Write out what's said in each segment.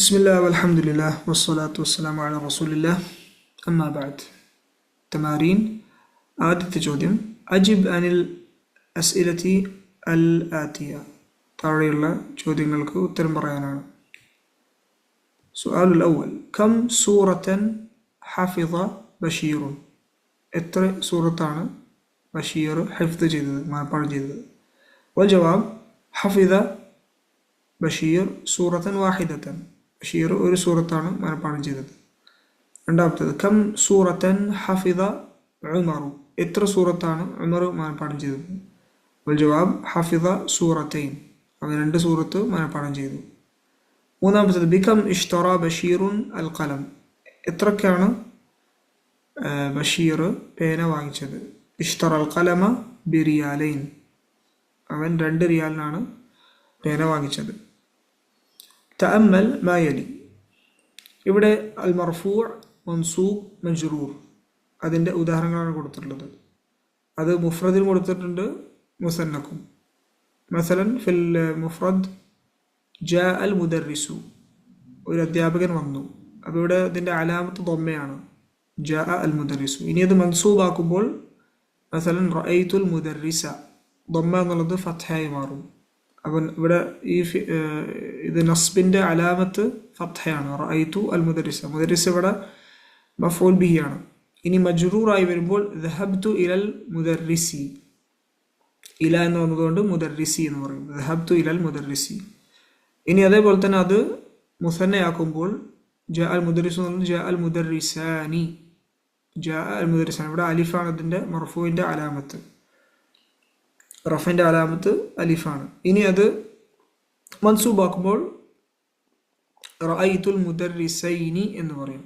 بسم الله والحمد لله والصلاة والسلام على رسول الله أما بعد تمارين ആദ്യത്തെ ചോദ്യം അജിബ് അനിൽ അസ്ഇലതി അൽ ആതിയ താഴെയുള്ള ചോദ്യങ്ങൾക്ക് ഉത്തരം പറയാനാണ്. സുആലുൽ അവൽ കം സൂറത്തൻ ഹഫിള ബഷീർ, എത്ര സൂറത്താണ് ബഷീർ ഹിഫ്ദ് ചെയ്തത്, മനപ്പാഠം ചെയ്തത്? വൽ ജവാബ് ഹഫിള ബഷീർ സൂറത്തൻ വാഹിദത്തൻ, ബഷീർ ഒരു സൂറത്താണ് മനപ്പാഠം ചെയ്തത്. രണ്ടാമത്തേത് കം സൂറത്തൻ ഹഫിള ഉമറു, എത്ര സൂറത്താണ് ഉമർ മനപ്പാഠം ചെയ്തത്? വൽ ജവാബ് ഹഫിള സൂറത്തൈൻ, അവൻ രണ്ട് സൂറത്ത് മനപ്പാഠം ചെയ്തു. മൂന്നാമത്തേത് ബികം ഇഷ്തറ ബഷീറുൻ അൽ ഖലം, എത്രക്കാണ് ബഷീർ പേന വാങ്ങിച്ചത്? ഇഷ്തറ അൽ ഖലമ ബിറിയാലൈൻ, അവൻ 2 റിയാലിനാണ് പേന വാങ്ങിച്ചത്. തഅമ്മൽ മാ യലി, ഇവിടെ അൽ മർഫൂ' മൻസൂബ് മജ്റൂർ അതിൻ്റെ ഉദാഹരണങ്ങളാണ് കൊടുത്തിട്ടുള്ളത്. അത് മുഫ്രദിൽ കൊടുത്തിട്ടുണ്ട്, മുസന്നക്കും. മസലൻ ഫിൽ മുഫ്രദ് ജാ അൽ മുദർരിസു, ഒരു അധ്യാപകൻ വന്നു. അപ്പോൾ ഇവിടെ അതിൻ്റെ അലാമത്ത് ദമ്മയാണ്, ജാ അൽ മുദർരിസു. ഇനി അത് മൻസൂബാക്കുമ്പോൾ മസലൻ റഅയ്തുൽ മുദർരിസ, ദമ്മ എന്നുള്ളത് ഫത്ഹയായി മാറും. അവൻ ഇവിടെ ഇത് നസ്ബിൻ്റെ അലാമത്ത് ഫത്ഹയാണ്, റഅയ്തു അൽ മുദർരിസ. മുദർരിസ് ഇവിടെ മഫ്ഊൽ ബിഹിയാണ്. ഇനി മജ്റൂറായി വരുമ്പോൾ ദഹബ്തു ഇലൽ മുദർരിസി, ഇല എന്ന് വന്നതുകൊണ്ട് മുദർരിസി എന്ന് പറയും, ദഹബ്തു ഇലൽ മുദർരിസി. ഇനി അതേപോലെ തന്നെ അത് മുസന്നയാക്കുമ്പോൾ ജാ അൽ മുദർരിസു എന്ന് ജാ അൽ മുദർരിസാനി, ജാ അൽ മുദർരിസാനി. ഇവിടെ അലിഫാണ് അതിൻ്റെ മർഫൂവിൻ്റെ അലാമത്ത്, റഫിൻ്റെ അലാമത്ത് അലിഫാണ്. ഇനി അത് മൻസൂബാക്കുമ്പോൾ റഅയ്തുൽ മുദർരിസൈനി എന്ന് പറയും,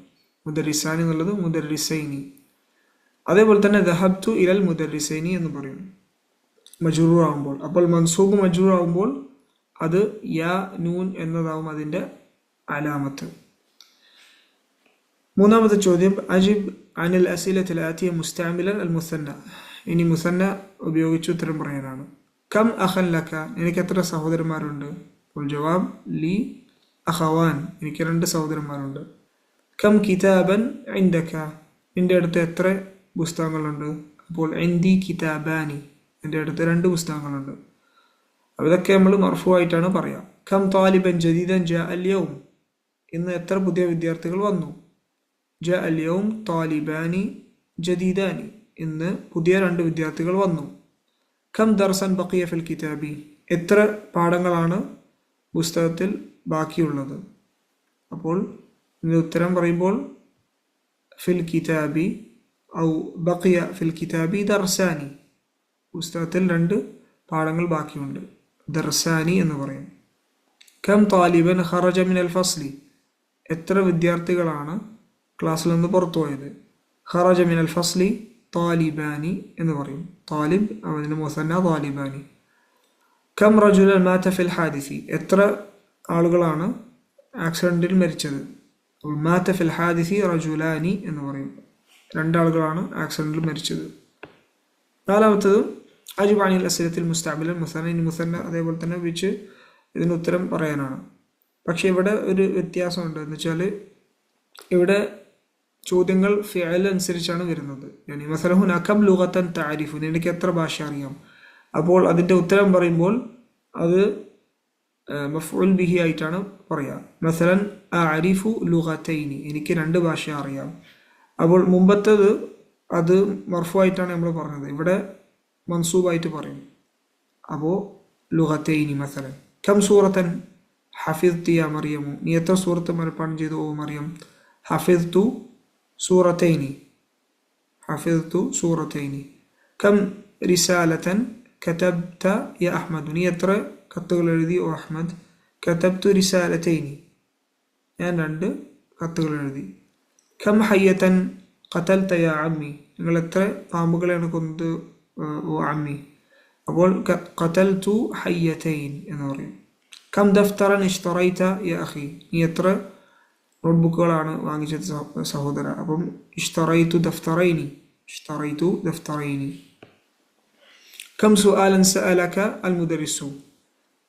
മുദർരിസാനി എന്നുള്ളത് മുദർരിസൈനി. അതേപോലെ തന്നെ ദഹബ്തു ഇലൽ മുദർരിസൈനി എന്ന് പറയും മജ്റൂർ ആകുമ്പോൾ. അപ്പോൾ മൻസൂബ് മജ്റൂർ ആകുമ്പോൾ അത് യാ നൂൻ എന്നതാവും അതിൻ്റെ അലാമത്ത്. മൂന്നാമത്തെ ചോദ്യം അജിബ് അനിൽ അസിലത്തിൽ ആതിയ മുസ്തഅമിലൻ അൽ മുസന്ന, ഇനി മുസന്ന ഉപയോഗിച്ച് ഉത്തരം പറയാനാണ്. കം അഖൻ ലക, എനിക്ക് എത്ര സഹോദരന്മാരുണ്ട്? ഉൽ ജവാബ് ലി അഖവാൻ, എനിക്ക് 2 സഹോദരന്മാരുണ്ട്. കം കിതാബൻ ഇൻദക, നിൻ്റെ അടുത്ത് എത്ര പുസ്തകങ്ങളുണ്ട്? അപ്പോൾ ഇൻദി കിതാബാനി, എൻ്റെ അടുത്ത് 2 പുസ്തകങ്ങളുണ്ട്. അപ്പോൾ ഇതൊക്കെ നമ്മൾ മർഫൂആയിട്ടാണ് പറയാം. കം താലിബൻ ജദീദൻ ജാ അൽ യൗം, ഇന്ന് എത്ര പുതിയ വിദ്യാർത്ഥികൾ വന്നു? ജാ അൽ യൗം താലിബാനി ജദീദാനി, ഇന്ന് പുതിയ 2 വിദ്യാർത്ഥികൾ വന്നു. കം ദർസൻ ബഖിയ ഫിൽ കിതാബി, എത്ര പാഠങ്ങളാണ് പുസ്തകത്തിൽ ബാക്കിയുള്ളത്? അപ്പോൾ ഇതിൻ്റെ ഉത്തരം പറയുമ്പോൾ ഫിൽ കിതാബി ഔ ബഖിയ ഫിൽ കിതാബി ദർസാനി, പുസ്തകത്തിൽ 2 പാഠങ്ങൾ ബാക്കിയുണ്ട്, ദർസാനി എന്ന് പറയും. കം താലിബൻ ഖറജ മിനൽ ഫസ്ലി, എത്ര വിദ്യാർത്ഥികളാണ് ക്ലാസ്സിൽ നിന്ന് പുറത്തു പോയത്? ഖറജ മിനൽ ഫസ്ലി താലിബാനി എന്ന് പറയും, താലിബ് അവൻ്റെ മുസന്ന താലിബാനി. കം റജുലൻ മാത ഫിൽ ഹാദിസി, എത്ര ആളുകളാണ് ആക്സിഡൻറ്റിൽ മരിച്ചത്? മാത ഫിൽ ഹാദിസി റജുലാനി എന്ന് പറയും, 2 ആളുകളാണ് ആക്സിഡൻറ്റിൽ മരിച്ചത്. നാലാമത്തത് അജിബ് അനിൽ അസ്ഇലത്തിൽ മുസ്തഅമിലൻ മുസന്ന, ഇനി മുസന്ന അതേപോലെ തന്നെ വെച്ച് ഇതിന് ഉത്തരം പറയാനാണ്. പക്ഷേ ഇവിടെ ഒരു വ്യത്യാസമുണ്ട്, എന്ന് വെച്ചാൽ ഇവിടെ ചോദ്യങ്ങൾ ഫിഅൽ അനുസരിച്ചാണ് വരുന്നത്. യാനി മസലഹു നകം ലുഗതൻ തഅരിഫു, എനിക്ക് എത്ര ഭാഷ അറിയാം? അപ്പോൾ അതിൻ്റെ ഉത്തരം പറയുമ്പോൾ അത് മഫ്ഊൽ ബിഹി ആയിട്ടാണ് പറയുക. മസലൻ അഅരിഫു ലുഗതൈനി, എനിക്ക് 2 ഭാഷ അറിയാം. അപ്പോൾ മുമ്പത്തേത് അത് മർഫൂആയിട്ടാണ് നമ്മൾ പറഞ്ഞത്, ഇവിടെ മൻസൂബായിട്ട് പറയും. അപ്പോൾ ലുഗതൈനി മസലൻ. കം സൂറത്തൻ ഹഫിദ്തി യാ മറിയമു, നീ എത്ര സൂറത്ത് മനപ്പാഠം ചെയ്തു ഓ മറിയം? ഹഫിദ്തു സൂറത്തൈനി, ഹഫിദ്തു സൂറത്തൈനി. കം റിസാലത്തൻ കതബ്ത യാ അഹ്മദ്, നീ എത്ര കത്തുകൾ എഴുതി ഓ അഹ്മദ്? കതബ്തു റിസാലത്തൈനി, ഞാൻ 2 കത്തുകൾ എഴുതി. കം ഹയ്യത്തൻ ഖതൽത യാ അമ്മി, നിങ്ങൾ എത്ര പാമ്പുകളെയാണ് കൊന്നത് ഓ അമ്മി? അപ്പോൾ ഖതൽതു ഹയ്യതൈൻ എന്ന് പറയും. കം ദഫ്തറൻ ഇഷ്തറൈത യാ അഖി, നീ എത്ര നോട്ട്ബുക്കുകളാണ് വാങ്ങിച്ചത് സഹോദര? അപ്പം ഇഷ്തറൈതു ദഫ്തറൈനി, ഇഷ്തറൈതു ദഫ്തറൈനി. കം സുആലൻ സഅലക അൽ മുദർരിസു,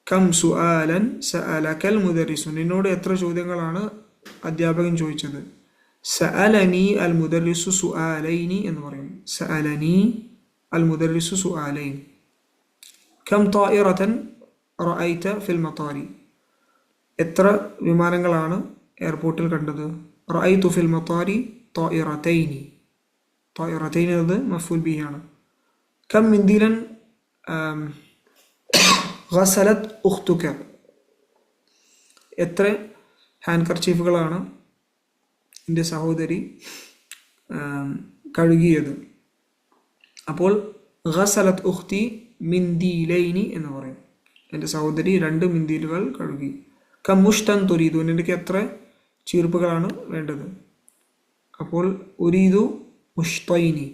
കം സുആലൻ സഅലകൽ മുദരിസു, നിന്നോട് എത്ര ചോദ്യങ്ങളാണ് അധ്യാപകൻ ചോദിച്ചത്. സഅലനി അൽ മുദരിസു സുആലൈനി എന്ന് പറയും. സഅലനി അൽ മുദരിസു സുആലൈൻ. കം ത്വാഇറതൻ റഅയ്ത ഫിൽ മത്താരി, എത്ര വിമാനങ്ങളാണ് എയർപോർട്ടിൽ കണ്ടത്. റഅയ്തു ഫിൽ മത്താരി ത്വാഇറതൈനി. ത്വാഇറതൈനി എന്നത് മഫ്ഊൽ ബിഹി ആണ്. കം മിന്ദിലൻ ഗസലത് ഉഖ്തുക, എത്ര ഹാൻഡ് കർച്ചീഫുകളാണ് എൻ്റെ സഹോദരി കഴുകിയത്. അപ്പോൾ ഗസലത് ഉഖ്തി മിന്ദീലൈനി എന്ന് പറയും. എൻ്റെ സഹോദരി 2 മിന്ദീലുകൾ കഴുകി. കം മുഷ്തൻ തുരീദു, എനിക്ക് എത്ര ചീർപ്പുകളാണ് വേണ്ടത്. അപ്പോൾ ഉരീദു മുഷ്തൈനി,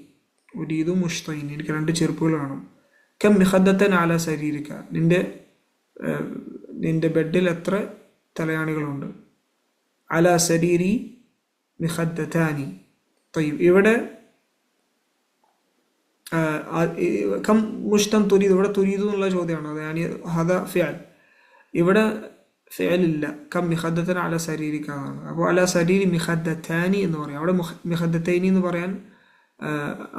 ഉരീദു മുഷ്തൈനി, എനിക്ക് 2 ചെരുപ്പുകൾ വേണം. കം മിഖദ്ദത്തൻ അല സരീരിക, നിന്റെ ബെഡിൽ എത്ര തലയാണികളുണ്ട്. അല സരീരി മിഖദ്ദത്താനി. ഇവിടെ കം മുഷ്തൻ തുരീദ്, ഇവിടെ തുരീദു എന്നുള്ള ചോദ്യമാണ്. അത് ഞാൻ ഹദ ഫിഅൽ, ഇവിടെ ഫിഅലില്ല. കം മിഖദ്ദത്തൻ അല സരീരിക എന്നാണ്. അപ്പോൾ അല സരീരി മിഖദ്ദത്താനി എന്ന് പറയും. അവിടെ മിഖദ്ദത്തൈനി എന്ന് പറയാൻ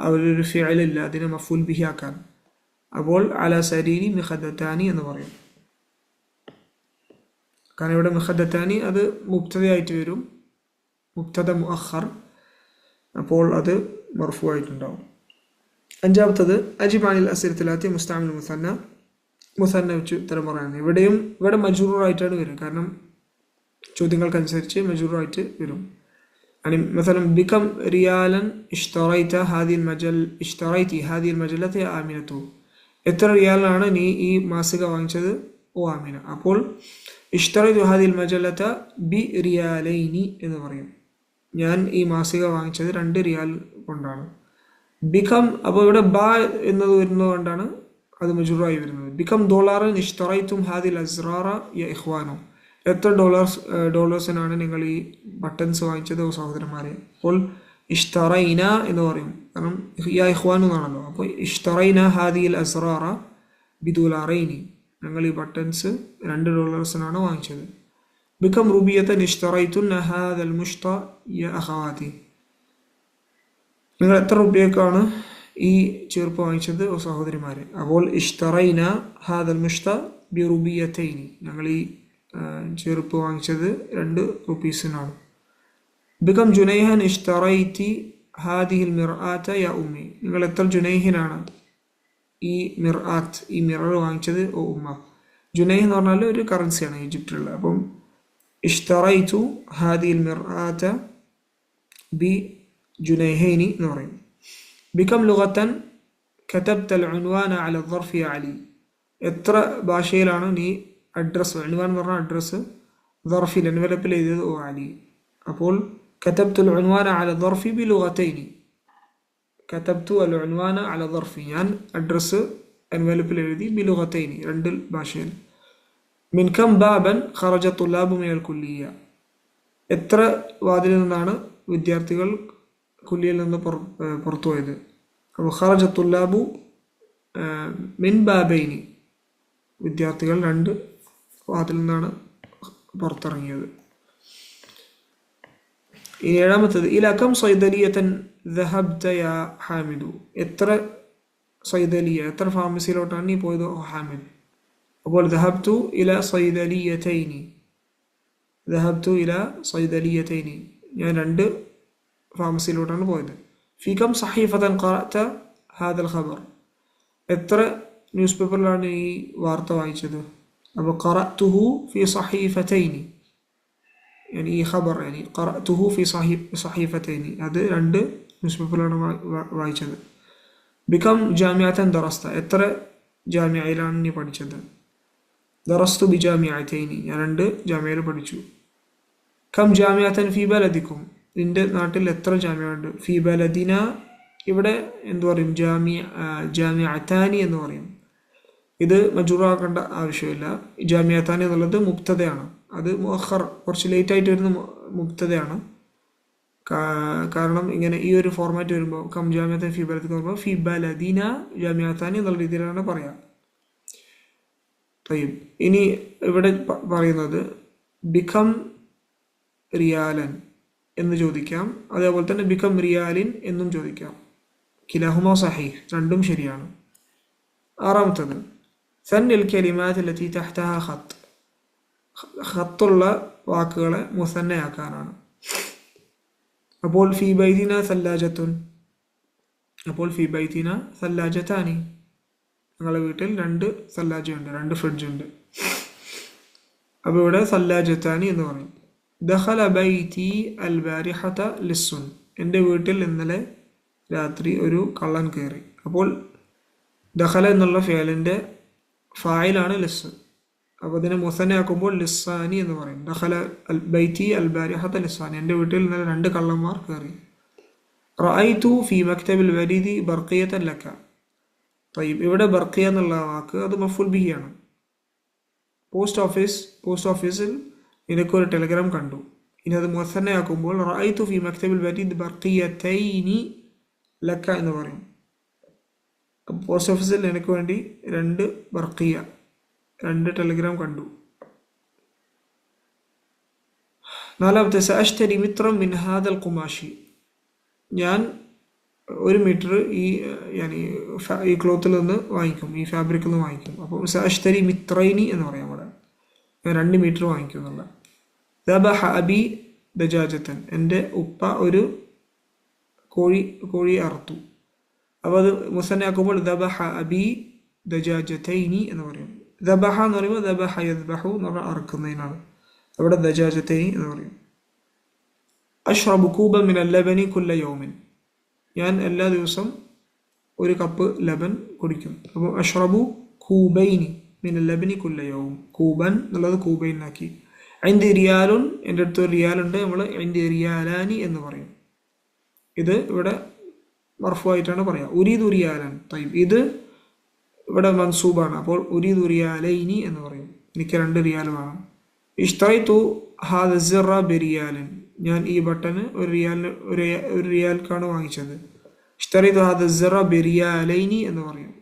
അവരൊരു ഫിഅലില്ല, അതിനെ മഫ്ഊൽ ബിഹി ആക്കാൻ. അപ്പോൾ അല സരീരി മിഖദ്ദത്താനി എന്ന് പറയും. കാരണം ഇവിടെ മിഖദ്ദത്താനി അത് മുബ്തദയായിട്ട് വരും, മുബ്തദ മുഅഖർ. അപ്പോൾ അത് മർഫൂ ആയിട്ടുണ്ടാവും. 5-ാമത്തത് അജിബ് അനിൽ അസ്ഇലത്തി മുസ്തഅമിൽ മുസന്ന, മുസന്ന വെച്ച് ഉത്തരം പറയാനാണ്. ഇവിടെ മജ്റൂറായിട്ടാണ് വരും, കാരണം ചോദ്യങ്ങൾക്കനുസരിച്ച് മജ്റൂറായിട്ട് വരും. مثلا بكم ريالا اشتريت هذه المجلة يا آمنة, എത്ര റിയാലാണ് നീ ഈ മാസിക വാങ്ങിച്ചത് ഓ ആമിന. അപ്പോൾ ഇഷ്തറൈതു ഹാദിൽ മജല്ലത ബി റിയാലൈനി എന്ന് പറയും. ഞാൻ ഈ മാസിക വാങ്ങിച്ചത് 2 റിയാൽ കൊണ്ടാണ്. ബികം, അപ്പോൾ ഇവിടെ ബ എന്നത് വരുന്നത് കൊണ്ടാണ് അത് മജ്റൂറായി വരുന്നത്. ബികം ഡോളറിൻ ഇഷ്തറൈതും ഹാദിൽ അസ്റാറ യ ഇഖ്വാനു, എത്ര ഡോളേഴ്സിനാണ് നിങ്ങൾ ഈ ബട്ടൺസ് വാങ്ങിച്ചത് ഓ സഹോദരന്മാരെ. അപ്പോൾ ഇഷ്തറൈന എന്ന് പറയും, കാരണം യാ ഇഖ്വാനു എന്നാണല്ലോ. അപ്പോൾ ഇഷ്തറൈന ഹാദിൽ അസ്റാറ ബിദുലാറൈനി, ഞങ്ങൾ ഈ ബട്ടൺസ് $2 വാങ്ങിച്ചത്. ബികം റുബിയത്തൻ ഇഷ്തറൈതുന്ന ഹാദൽ മുഷ്ത യ അഖവാതി, നിങ്ങൾ എത്ര രൂപയ്ക്കാണ് ഈ ചെറുപ്പ് വാങ്ങിച്ചത് ഓ സഹോദരിമാരെ. അപ്പോൾ ഇഷ്തറൈന ഹാദൽ മുഷ്ത ബി റുബിയത്തൈനി, ഞങ്ങൾ ഈ ചെറുപ്പ് വാങ്ങിച്ചത് 2 റുപ്പീസിനാണ്. ബികം ജുനൈഹൻ ഇഷ്തറൈതി ഹാദിഹിൽ മിർആത യ ഉമ്മി, നിങ്ങൾ എത്ര ജുനൈഹിനാണ് ഈ മിർആത്ത്, ഈ മിറർ വാങ്ങിച്ചത് ഓ ഉമ്മ. ജുനൈഹ് എന്ന് പറഞ്ഞാൽ ഒരു കറൻസിയാണ് ഈജിപ്തിലുള്ള. അപ്പം ഇഷ്തറൈതു ഹാദിഹിൽ മിർആത ബി ജുനൈഹൈനി എന്ന് പറയും. ബികം ലുഗത്തൻ കതബ്തൽ ഉൻവാന അല ദർഫി അലി, എത്ര ഭാഷയിലാണ് നീ അഡ്രസ്സ്, ഉൻവാൻ എന്ന് പറഞ്ഞാൽ അഡ്രസ്സ്, ദർഫിൽ എൻവലപ്പിൽ എഴുതിയത് ഓ അലി. അപ്പോൾ കതബ്തുൽ ഉൻവാന അല ദർഫി ബി ലുഗത്തൈനി, കതബ്തു അൽ ഉൻവാന അല ദർഫി, ഞാൻ അഡ്രസ്സ് എൻവലപ്പിൽ എഴുതി ബി ലുഗത്തൈനി 2 ഭാഷയിൽ. മിൻ കം ബാബൻ ഖറജ തുല്ലാബു മിനൽ കുല്ലിയ, എത്ര വാതിലിൽ നിന്നാണ് വിദ്യാർത്ഥികൾ കുല്ലിയിൽ നിന്ന് പുറത്തു പോയത്. അപ്പോൾ ഖറജ തുല്ലാബു മിൻ ബാബൈനി, വിദ്യാർത്ഥികൾ 2 വാതിൽ നിന്നാണ് പുറത്തിറങ്ങിയത്. 7-ാമത്തത് ഇല കം സൈദലിയത്തൻ ദഹബ്ത യാ ഹാമിദു, എത്ര സൈദലിയ, എത്ര ഫാർമസിയിലോട്ടാണ് നീ പോയത് ഓ ഹാമിദ്. അപ്പോൾ ദഹബ്തു ഇല സൈദലിയതൈനി, ദഹബ്തു ഇല സൈദലിയതൈനി, ഞാൻ 2 ഫാർമസിയിലോട്ടാണ് പോയത്. ഫികം സഹീഫതൻ ഖറഅത ഹാദൽ ഖബർ, എത്ര ന്യൂസ് പേപ്പറിലാണ് ഈ വാർത്ത വായിച്ചത്. അപ്പോൾ ഖറഅതുഹു ഫി സഹീഫതൈനി, ഈ ഖബർ ഖറഅതുഹു ഫി സഹീഫതൈനി, അത് 2 ന്യൂസ് പേപ്പറിലാണ് വായിച്ചത്. ബികം ജാമിഅത്തൻ ദറസ്ത, എത്ര ജാമിഅയിലാണ് നീ പഠിച്ചത്. ദറസ്തു ബി ജാമിഅതൈനി, ഞാൻ 2 ജാമിഅയിൽ പഠിച്ചു. കം ജാമിഅത്തൻ ഫി ബലദിക്കും, നിന്റെ നാട്ടിൽ എത്ര ജാമിഅയുണ്ട്. ഫി ബലദിന, ഇവിടെ എന്തു പറയും, ജാമിഅത്താനി എന്ന് പറയും. ഇത് മജ്റൂറാക്കേണ്ട ആവശ്യമില്ല. ജാമിഅത്താനി എന്നുള്ളത് മുബ്തദയാണ്, അത് മുഅഖർ, കുറച്ച് ലേറ്റ് ആയിട്ട് വരുന്ന മുബ്തദയാണ്. കാരണം ഇങ്ങനെ ഈ ഒരു ഫോർമാറ്റ് വരുമ്പോൾ കം ജാമിഅത്തൻ ഫി ബലദിക്കും വരുമ്പോൾ ഫി ബലദിന ജാമിഅത്താനി എന്നുള്ള രീതിയിലാണ് പറയാം. തയ്യിബ്. ഇനി ഇവിടെ പറയുന്നത് ബിക്കം റിയാലൻ എന്ന് ചോദിക്കാം, അതേപോലെ തന്നെ ബിക്കം റിയാലിൻ എന്നും ചോദിക്കാം. കിലാഹുമ സഹീഹ്, രണ്ടും ശരിയാണ്. ആറാമത്തത് സന്നിൽ കലിമാത്ത് ലത്തി തഹ്തഹ ഖത്ത്, ഖത്തുള്ള വാക്കുകളെ മുസന്നയാക്കാനാണ്. അപ്പോൾ ഫി ബൈതിന സല്ലാജത്തുൻ, അപ്പോൾ ഫി ബൈതിന സല്ലാജത്താനി, ഞങ്ങളുടെ വീട്ടിൽ 2 സല്ലാജയുണ്ട്, 2 ഫ്രിഡ്ജുണ്ട്. അപ്പോൾ ഇവിടെ സല്ലാജത്താനി എന്ന് പറയും. ദഖല ബൈതി അൽ ബാരിഹത ലിസ്സുൻ, എൻ്റെ വീട്ടിൽ ഇന്നലെ രാത്രി ഒരു കള്ളൻ കയറി. അപ്പോൾ ദഖല എന്നുള്ള ഫിഅലിൻ്റെ ഫായിലാണ് ലിസ്. അപ്പോൾ അതിനെ മുസന്നയാക്കുമ്പോൾ ലിസ്സാനി എന്ന് പറയും. ദഖല അൽ ബൈതി അൽ ബാരിഹത ലിസ്സാനി, എൻ്റെ വീട്ടിൽ ഇന്നലെ 2 കള്ളന്മാർ കയറി. റഅയ്തു ഫി മക്തബിൽ വരീദി ബർഖിയതൻ ലക. തയ്യിബ്, ഇവിടെ ബർഖിയ എന്നുള്ള വാക്ക് അത് മഫ്ഊൽ ബിഹിയാണ്. പോസ്റ്റ് ഓഫീസിൽ നിനക്കൊരു ടെലിഗ്രാം കണ്ടു. ഇനി അത് മുസന്നയാക്കുമ്പോൾ റഅയ്തു ഫി മക്തബിൽ വരീദ് ബർഖിയതൈനി ലക എന്ന് പറയും. പോസ്റ്റ് ഓഫീസിൽ എനിക്ക് വേണ്ടി 2 ബർഖിയ, 2 ടെലിഗ്രാം കണ്ടു. നാലാമത്തെ സഅശ്തരി മിത്രം മിൻ ഹാദൽ ഖുമാഷി, ഞാൻ 1 മീറ്റർ ഈ ക്ലോത്തിൽ നിന്ന് വാങ്ങിക്കും, ഈ ഫാബ്രിക്കിൽ നിന്ന് വാങ്ങിക്കും. അപ്പോൾ സഅശ്തരി മിത്രൈനി എന്ന് പറയാം, അവിടെ ഞാൻ 2 മീറ്റർ വാങ്ങിക്കും എന്നുള്ള. ദബഹ അബി ദജാജത്തൻ, എൻ്റെ ഉപ്പ ഒരു കോഴി അറുത്തു. അപ്പോൾ അത് മുസന്നയാക്കുമ്പോൾ ദബഹ അബി ദജാജത്തൈനി എന്ന് പറയും. ദബഹ എന്ന് പറയുമ്പോൾ ദബഹ യദ്ബഹു എന്ന് പറഞ്ഞാൽ അറുക്കുന്നതിനാണ്, അവിടെ ദജാജത്തൈനി എന്ന് പറയും. അഷ്റബു കൂബൻ മിനൽ ലബനി കുല്ല യൗമിൻ, ഞാൻ എല്ലാ ദിവസം 1 കപ്പ് ലബൻ കുടിക്കും. അപ്പോൾ അഷ്റബു കൂബൈനി മിനൽ ലബനി കുല്ല യൗം, കൂബൻ എന്നുള്ളത് കൂബൈനാക്കി. ഐന്തി റിയാലുൻ, എൻ്റെ അടുത്ത് ഒരു റിയാലുണ്ട്, നമ്മൾ ഐന്തി റിയാലാനി എന്ന് പറയും. ഇത് ഇവിടെ മർഫുആയിട്ടാണ് പറയാം. ഉരീദു റിയാലൻ. തയ്യിബ്, ഇത് ഇവിടെ മൻസൂബാണ്, അപ്പോൾ ഉരീദു റിയാലൈനി എന്ന് പറയും. എനിക്ക് 2 റിയാൽ വേണം. ഇഷ്തറൈതു ഹാദ സിറ ബിറിയാലിൻ, ഞാൻ ഈ ബട്ടന് ഒരു റിയാൽക്കാണ് വാങ്ങിച്ചത്. ഇഷ്തറൈതു ഹാദ സിറ ബിറിയാലൈനി എന്ന് പറയും.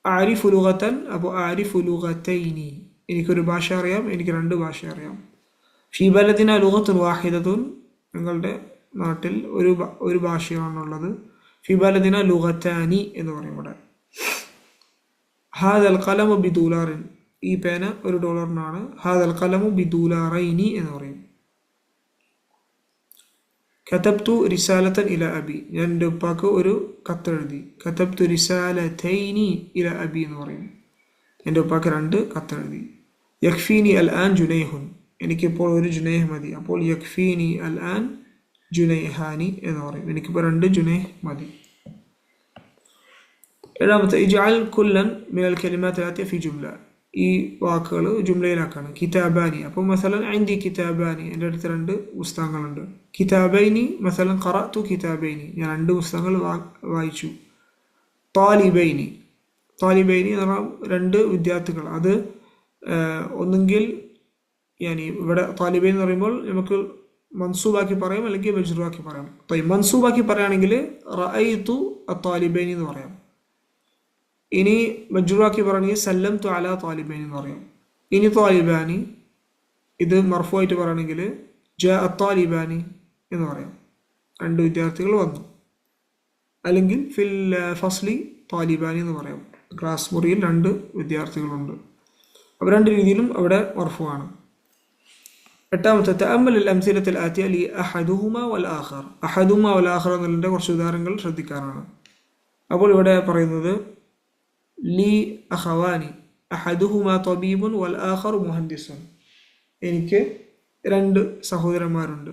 ആരിഫു ലുഗതൻ, അപ്പോൾ ആരിഫു ലുഗതൈനി, എനിക്കൊരു ഭാഷ അറിയാം, എനിക്ക് 2 ഭാഷ അറിയാം. ഫീ ബലദിന ലുഗത്തുൻ വാഹിദത്തുൻ, ഞങ്ങളുടെ നാട്ടിൽ ഒരു ഭാഷയാണുള്ളത്. ഫീ ബലദിന ലുഗതാനി എന്ന് പറയും ഇവിടെ. ഹാദൽ ഖലമു ബിദൂലാറിൻ, ഈ പേന $1 ഹാദൽ ഖലമു ബിദൂലാറൈനി എന്ന് പറയും. കതബ്തു റിസാലത്തൻ ഇല അബി, ഞാൻ എൻ്റെ ഉപ്പാക്ക് ഒരു കത്തെഴുതി. കതബ്തു റിസാലതൈനി ഇല അബി എന്ന് പറയും. എൻ്റെ ഉപ്പാക്ക് 2 കത്തെഴുതി. യക്ഫീനി അൽ ആൻ ജുനൈഹുൻ, എനിക്കിപ്പോൾ 1 ജുനൈഹ് മതി. അപ്പോൾ യക്ഫീനി അൽ ആൻ ജുനൈഹാനി എന്ന് പറയും. എനിക്കിപ്പോൾ 2 ജുനൈഹ് മതി. ഏഴാമത്തെ ഇജ്അൽ കുല്ലൻ മിനൽ കലിമാത്തിൽ ആതിയ ഫി ജുംല, ഈ വാക്കുകൾ ജുംലയിലാക്കാണ്. കിതാബാനി, അപ്പോൾ മസലൻ ഐന്ദി കിതാബാനി, എൻ്റെ അടുത്ത് 2 പുസ്തകങ്ങളുണ്ട്. കിതാബൈനി മസലൻ ഖറഅതു കിതാബൈനി, ഞാൻ 2 പുസ്തകങ്ങൾ വായിച്ചു. താലിബൈനി എന്ന് പറഞ്ഞാൽ 2 വിദ്യാർത്ഥികൾ. അത് ഒന്നുകിൽ ഇവിടെ താലിബൈൻ എന്ന് പറയുമ്പോൾ നമുക്ക് മൻസൂബാക്കി പറയാം, അല്ലെങ്കിൽ മജ്റൂറാക്കി പറയാം. മൻസൂബാക്കി പറയുകയാണെങ്കിൽ റഅയ്തു അത്താലിബൈനി എന്ന് പറയാം. ഇനി മജ്റൂറാക്കി പറയുകയാണെങ്കിൽ സല്ലംതു അലാ താലിബൈനി എന്ന് പറയാം. ഇനി താലിബാനി, ഇത് മർഫുആയിട്ട് പറയുകയാണെങ്കിൽ ജാഅ അത്താലിബാനി എന്ന് പറയാം, 2 വിദ്യാർത്ഥികൾ വന്നു. അല്ലെങ്കിൽ ഫിൽ ഫസ്ലി താലിബാനി എന്ന് പറയാം, ക്ലാസ് മുറിയിൽ 2 വിദ്യാർത്ഥികളുണ്ട്. അപ്പോൾ 2 രീതിയിലും അവിടെ മർഫുആണ്. എട്ടാമത്തെ തഅമ്മൽ അംസിലത്തിൽ ആതിയ ലി അഹദുഹുമ വൽ ആഖർ, അഹദുഹുമ വൽ ആഖർ എന്നതിൻ്റെ കുറച്ച് ഉദാഹരണങ്ങൾ ശ്രദ്ധിക്കാനാണ്. അപ്പോൾ ഇവിടെ പറയുന്നത് ലി അഖവാനി അഹദുഹുമ തബീബുൻ വൽ ആഖറു മുഹന്ദിസുൻ, എനിക്ക് 2 സഹോദരന്മാരുണ്ട്,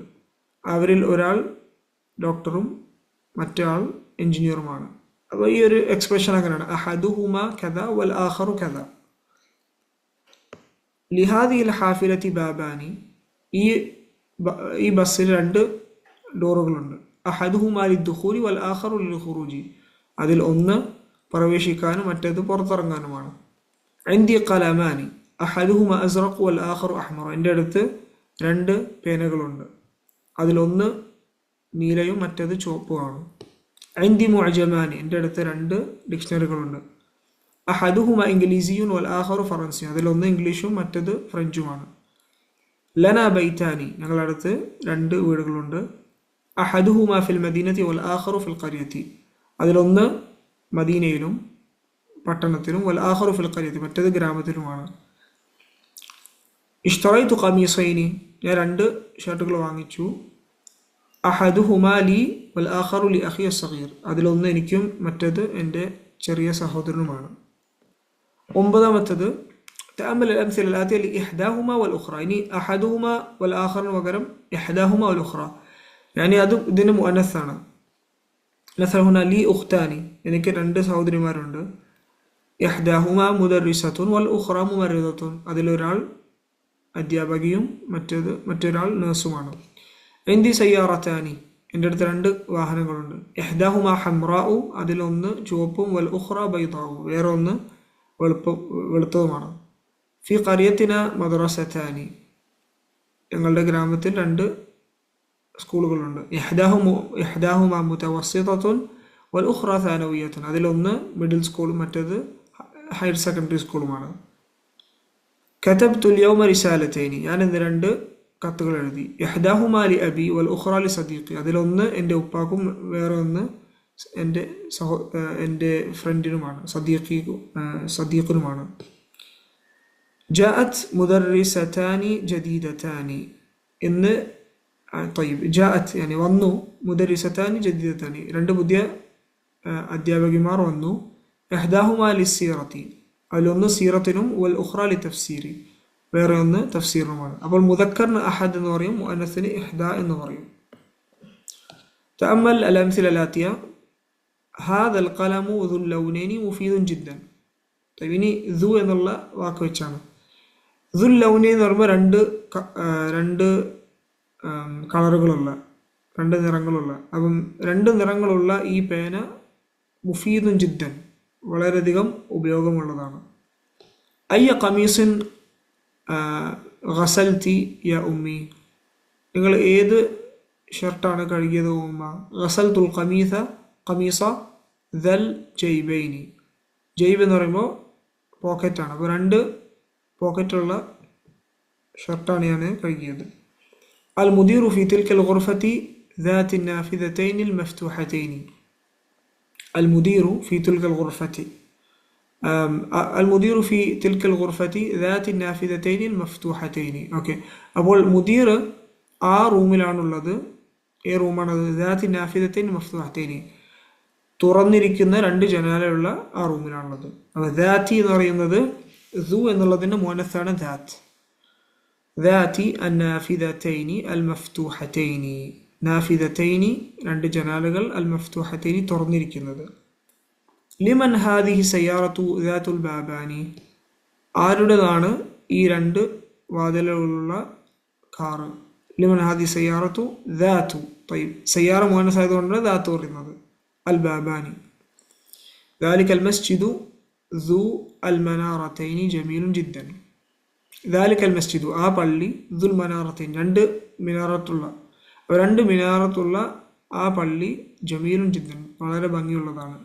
അവരിൽ ഒരാൾ ഡോക്ടറും മറ്റാൾ എഞ്ചിനീയറുമാണ്. അപ്പോൾ ഈ ഒരു എക്സ്പ്രഷൻ അങ്ങനെയാണ്, അഹദുഹുമ കദ വൽ ആഖറു കദ. ലിഹാദിൽ ഹാഫിലത്തി ബാബാനി, ഈ ബസ്സിൽ 2 ഡോറുകളുണ്ട്. അഹദുഹുമ ലിദ്ദുഖൂലി വൽ ആഖറു ലിൽ ഖുറൂജി, അതിൽ ഒന്ന് പ്രവേശിക്കാനും മറ്റേത് പുറത്തിറങ്ങാനുമാണ്. ഇൻദി ഖലമാനി അഹദുഹുമ അസ്റഖ് വൽ ആഖറു അഹ്മർ, എൻ്റെ അടുത്ത് 2 പേനകളുണ്ട്, അതിലൊന്ന് നീലയും മറ്റേത് ചുവപ്പുമാണ്. ഇൻദി മുഅ്ജമാനി, എൻ്റെ അടുത്ത് 2 ഡിക്ഷണറികളുണ്ട്. അഹദുഹുമ ഇംഗ്ലീസിയുൻ വൽ ആഖറു ഫറൻസിയും, അതിലൊന്ന് ഇംഗ്ലീഷും മറ്റത് ഫ്രഞ്ചുമാണ്. ലന ബൈത്താനി, ഞങ്ങളുടെ അടുത്ത് 2 വീടുകളുണ്ട്. അഹദുഹുമ ഫിൽ മദീനത്തി വൽ ആഖറു ഫിൽ ഖരിയത്തി, അതിലൊന്ന് മദീനയിലും പട്ടണത്തിലും, വൽ ആഖറു ഫിൽ ഖരിയത്തി, മറ്റത് ഗ്രാമത്തിലുമാണ്. ഇഷ്തറൈതു ഖമീസൈനി, ഞാൻ 2 ഷർട്ടുകൾ വാങ്ങിച്ചു. അഹദുഹുമ ലി വൽ ആഖറു ലി അഖി അസ്സഗീർ, അതിലൊന്ന് എനിക്കും മറ്റത് എൻ്റെ ചെറിയ സഹോദരനുമാണ്. 9ാമത്തേത് തഅമ്മൽ الأمثلة الآتية لإحداهما والأخرى. ഇനി അഹദുഹുമ വൽ ആഖറിന് പകരം ഇഹ്ദാഹുമ വൽ ഉഖ്റ, يعني അത് ഇതിന് മുഅന്നസാണ്. مثلا هنا لي أختان, എനിക്ക് 2 സഹോദരിമാരുണ്ട്. ഇഹ്ദാഹുമ മുദർരിസത്തുൻ വൽ ഉഖ്റ മുമർരിദത്തുൻ, അതിലൊരാൾ അധ്യാപകയും മറ്റൊരാൾ നഴ്സുമാണ്. ഇന്ദി സയ്യാറത്താനി, എൻ്റെ അടുത്ത് 2 വാഹനങ്ങളുണ്ട്. ഇഹ്ദാഹുമ ഹംറാഉ, അതിലൊന്ന് ചുവപ്പും, വൽ ഉഖ്റ ബൈദാഉ, വേറെ ഒന്ന് വെളുത്തതുമാണ്. ഫി ഖറിയത്തിന മദ്റസത്താനി, ഞങ്ങളുടെ ഗ്രാമത്തിൽ 2 സ്കൂളുകളുണ്ട്. ഇഹ്ദാഹുമ മുതവസ്സിതത്തുൻ വൽ ഉഖ്റ സാനവിയ്യത്തുൻ, അതിലൊന്ന് മിഡിൽ സ്കൂളും മറ്റത് ഹയർ സെക്കൻഡറി സ്കൂളുമാണ്. കതബ്തുൽ യൗമ റിസാലത്തൈനി, ഞാൻ ഇന്ന് 2 കത്തുകൾ എഴുതി. ഇഹ്ദാഹുമ ലി അബി വൽ ഉഖ്റ ലി സദീഖി, അതിലൊന്ന് എൻ്റെ ഉപ്പാക്കും വേറെ ഒന്ന് എൻ്റെ ഫ്രണ്ടിനുമാണ്, സദീഖിനുമാണ്. ജാഅത് മുദർരിസതാനി ജദീദതാനി, ഇന്ന് ജാഅത് yani വന്നു, മുദർരിസതാനി ജദീദതാനി, 2 പുതിയ അധ്യാപകന്മാർ വന്നു. ഇഹ്ദാഹുമ ലിസ്സിറത്തി, അതിലൊന്ന് സീറത്തിനും, വൽ ഉഖ്റ ലി തഫ്സീരി, വേറെ ഒന്ന് തഫ്സീറിനുമാണ്. അപ്പോൾ മുദക്കറിന് അഹദ് എന്ന് പറയും, മുഅന്നസിന് ഇഹ്ദാ എന്ന് പറയും. തഅമ്മൽ അൽ-അംസില അൽ-ആതിയ. ഹാദ അൽ-ഖലമു ദുൽ ലൗനൈനി മുഫീദുൻ ജിദ്ദൻ. ഇനി ദു എന്നുള്ള വാക്ക് വെച്ചാണ്. ദുൽ ലൗനൈൻ എന്ന് പറയുമ്പോൾ 2 കളറുകളുള്ള, 2 നിറങ്ങളുള്ള. അപ്പം 2 നിറങ്ങളുള്ള ഈ പേന മുഫീദുൻ ജിദ്ദൻ, വളരെയധികം ഉപയോഗമുള്ളതാണ്. അയ്യ ഖമീസിൻ ഗസൽതി യ ഉമ്മി, നിങ്ങൾ ഏത് ഷർട്ടാണ് കഴുകിയത് ഉമ്മ? ഗസൽതുൽ ഖമീസ ദൽ ജൈബൈനി, ജൈബ് എന്ന് പറയുമ്പോൾ പോക്കറ്റാണ്, അപ്പോൾ 2 പോക്കറ്റുള്ള ഷർട്ടാണ് ഞാൻ കഴുകിയത്. അൽ മുദീറു ഫി തിൽക്കൽ ഗുർഫത്തി ذات النافذتين المفتوحتين. المدير في تلك الغرفة المدير في تلك الغرفة ذات النافذتين المفتوحتين. ഓക്കെ, അപ്പോൾ മുദീർ ആ റൂമിലാണുള്ളത്. ഏ റൂമാണത്? ذات النافذتين المفتوحتين, തുറന്നിരിക്കുന്ന 2 ജനാലയുള്ള ആ റൂമിലാണുള്ളത്. അപ്പോൾ ذاتي എന്ന് പറയുന്നത് ذو എന്നുള്ളതിൻ്റെ മുഅന്നസാണ് ذات. ذاتي النافذتين المفتوحتين, നാഫിദത്തൈനി 2 ജനാലകൾ, അൽ മഫ്തൂഹത്തൈനി തുറന്നിരിക്കുന്നത്. ലിമൻ ഹാദിഹി സയ്യാറത്തു ദാത്തുൽ ബാബാനി, ആരുടേതാണ് ഈ 2 വാതിലുകളുള്ള കാറ്? ലിമൻ ഹാദി സയ്യാറത്തു ദാത്തു, സയ്യാറ മുഅന്നസ് ആയതുകൊണ്ട് ദാത്തു പറയുന്നത്. അൽ ബാബാനി. ذلك المسجد ذو المنارتين جميل جدا. ذلك المسجد, ആ പള്ളി, ദുൽ മനാറത്തൈൻ, 2 മിനാറത്തുള്ള, 2 മിനാറത്തുള്ള ആ പള്ളി, ജമീലുൻ ജിദ്ദൻ, വളരെ ഭംഗിയുള്ളതാണ്.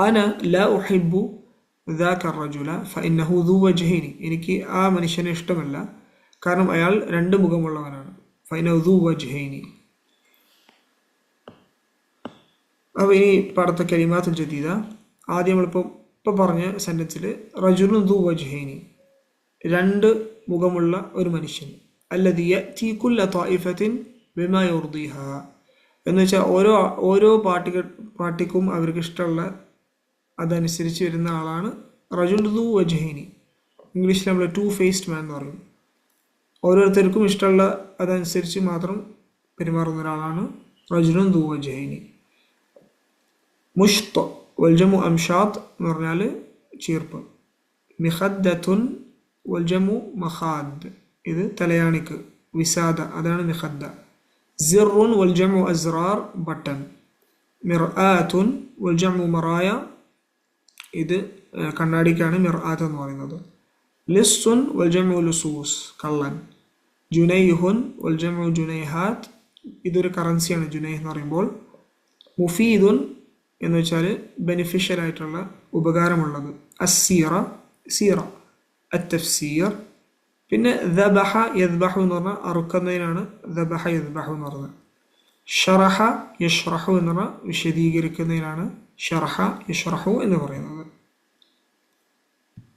അന ലാ ഉഹിബ്ബു ദാക റജുല ഫഇന്നഹു ദു വജ്ഹൈനി, എനിക്ക് ആ മനുഷ്യനെ ഇഷ്ടമല്ല, കാരണം അയാൾ 2 മുഖമുള്ളവനാണ്. ഫഇന്നഹു ദു വജ്ഹൈനി. അപ്പോൾ ഇനി പാടത്തെ കലിമാത്തുൽ ജദീദ. ആദ്യം ഇപ്പോൾ പറഞ്ഞ സെൻറ്റൻസിൽ റജുലുൻ ദു വജ്ഹൈനി, 2 മുഖമുള്ള ഒരു മനുഷ്യൻ. അല്ലദി യഅതി കുല്ല ത്വായിഫത്തിൻ ബിമാ യുർദിഹ, എന്ന് വെച്ചാൽ ഓരോ പാർട്ടിക്കും അവർക്ക് ഇഷ്ടമുള്ള അതനുസരിച്ച് വരുന്ന ആളാണ് റജുൽ ദു വജ്ഹൈനി. ഇംഗ്ലീഷിൽ നമ്മൾ 2 ഫേസ്ഡ് മാൻ എന്ന് പറയും. ഓരോരുത്തർക്കും ഇഷ്ടമുള്ള അതനുസരിച്ച് മാത്രം പെരുമാറുന്ന ഒരാളാണ് റജുലുൻ ദു വജ്ഹൈനി. മുഷ്ത വൽജമു അംഷാത്ത് എന്ന് പറഞ്ഞാൽ ചീർപ്പ്. മിഖദ്ദത്തുൻ വൽജമു മഖാദ്, ഇത് തലയാണിക്ക്, വിസാദ, അതാണ് മിഖദ്ദ. സിറുൻ വൽജമു അസ്റാർ, ബട്ടൺ. മിർആത്തുൻ വൽജമു മറായ, ഇത് കണ്ണാടിക്കാണ് മിർആത്ത് എന്ന് പറയുന്നത്. ലിസ്സുൻ വൽജമു ലുസൂസ്, കള്ളൻ. ജുനൈഹുൻ വൽജമു ജുനൈഹാത്ത്, ഇതൊരു കറൻസിയാണ് ജുനൈഹ് എന്ന് പറയുമ്പോൾ. മുഫീദുൻ എന്ന് വെച്ചാൽ ബെനിഫിഷ്യൽ ആയിട്ടുള്ള ഉപകാരമുള്ളത്. അസ്സീറ സീറ, അത്തഫ്സീർ. പിന്നെ ദബഹ യദ്ബഹു എന്ന് പറഞ്ഞാൽ അറുക്കുന്നതിനാണ് ദബഹ യദ്ബഹു എന്ന് പറഞ്ഞത്. ഷറഹ യഷ്റഹു എന്ന് പറഞ്ഞാൽ വിശദീകരിക്കുന്നതിനാണ് ഷറഹ യഷ്റഹു എന്ന് പറയുന്നത്.